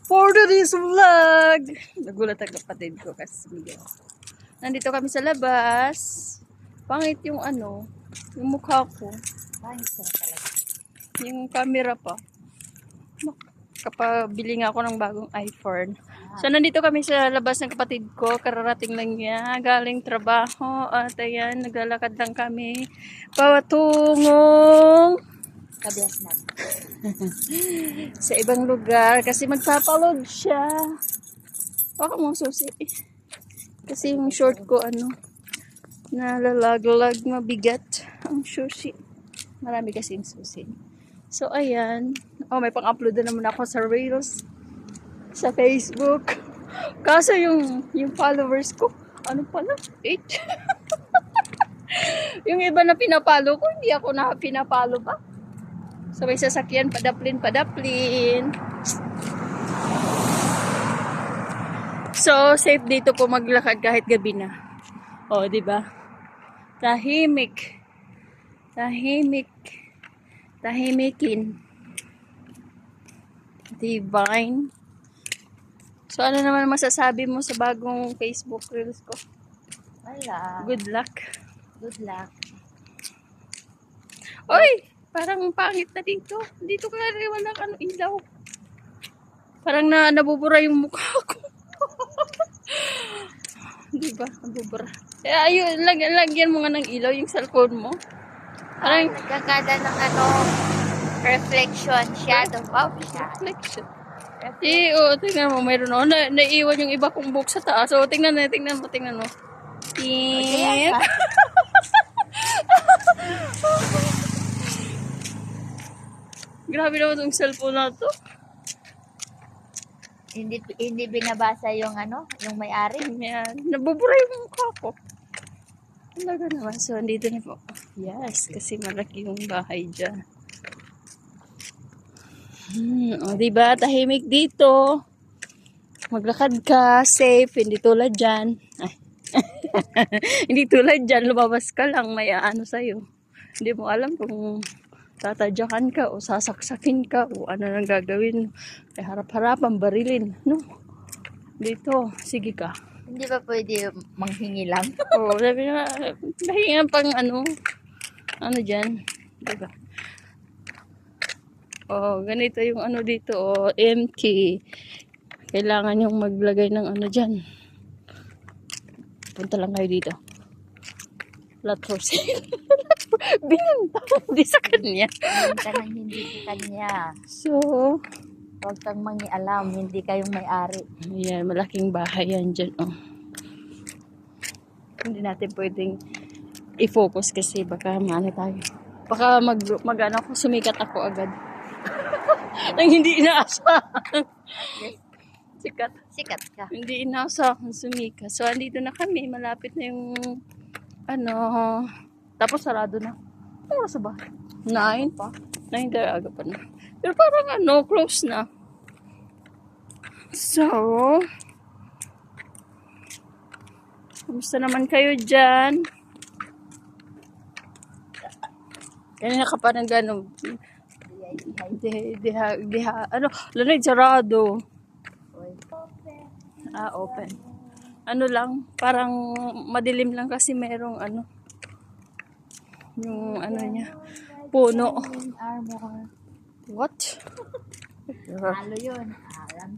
for today's vlog. Nagulat ang kapatid ko kasi nandito kami sa labas. Pangit yung yung mukha ko. Pangit na talaga. Yung camera pa. Kapabili nga ako ng bagong iPhone. So, nandito kami sa labas ng kapatid ko. Kararating lang niya. Galing trabaho. At ayan, naglalakad lang kami. Pawatungong Kabias na. sa ibang lugar. Kasi magpapaload siya. Baka mo susi. Kasi yung short ko, nalalaglag, mabigat ang susi. Marami kasi yung susi. So, ayan. Oh, may pang-upload na naman ako sa Reels. Sa Facebook. Kaso yung followers ko, ano pala? 8. Yung iba na pinapalo ko, hindi ako na pinapalo pa. So, may sasakyan, padaplin. So, safe dito po maglakad kahit gabi na. Oh, di ba? Tahimikin. Divine. So, ano naman masasabi mo sa bagong Facebook Reels ko? Wala. Good luck. Good luck. Oy! Parang pangit na dito. Dito ka rin walang ilaw. Parang nabubura yung mukha ko. Diba? Nabubura. Ayun, lagyan mo nga ng ilaw yung cellphone mo. Parang Nagkagada ng reflection. Shadow. Wow, shadow. reflection. Tingnan mo, mayroon naiwan yung iba kong book sa taas. So, tingnan mo. Okay, Grabe naman itong cellphone na to. Hindi binabasa yung yung may-ari. Yan. Nabubura yung mukha ko. Talaga naman. So, andito na po. Yes, kasi malaki yung bahay dyan. O, diba? Tahimik dito. Maglakad ka. Safe. Hindi tulad dyan. Ay. Hindi tulad dyan. Lumabas ka lang. May sa'yo. Hindi mo alam kung tatadyakan ka o sasaksakin ka o ano nang gagawin. Ay harap-harapan, barilin. No? Dito. Sige ka. Hindi ba pwede manghingi lang? Oo, sabi na, nahinga pang dyan. Diba? Ganito yung dito, empty. Kailangan yung maglagay ng dyan. Punta lang kayo dito. Lot for sale. Binenta. Hindi sa kanya. Binenta ng hindi sa kanya. So, huwag kang mangialam, hindi kayong may-ari. ayan, malaking bahay yan dyan. Oh. Hindi natin pwedeng i-focus kasi baka tayo. Baka sumikat ako agad. Nang hindi inaasahan. Sikat ka. Hindi inaasahan sumikat. So, andito na kami. Malapit na yung tapos sarado na. Ano oras ba? 9 pa. 9 tayo aga pa na. Pero parang close na. So, kumusta naman kayo dyan? Kanina ka pa ng lanay sarado. Open. Lang, parang madilim lang kasi merong yung niya, puno. What? Halo yun. Alam.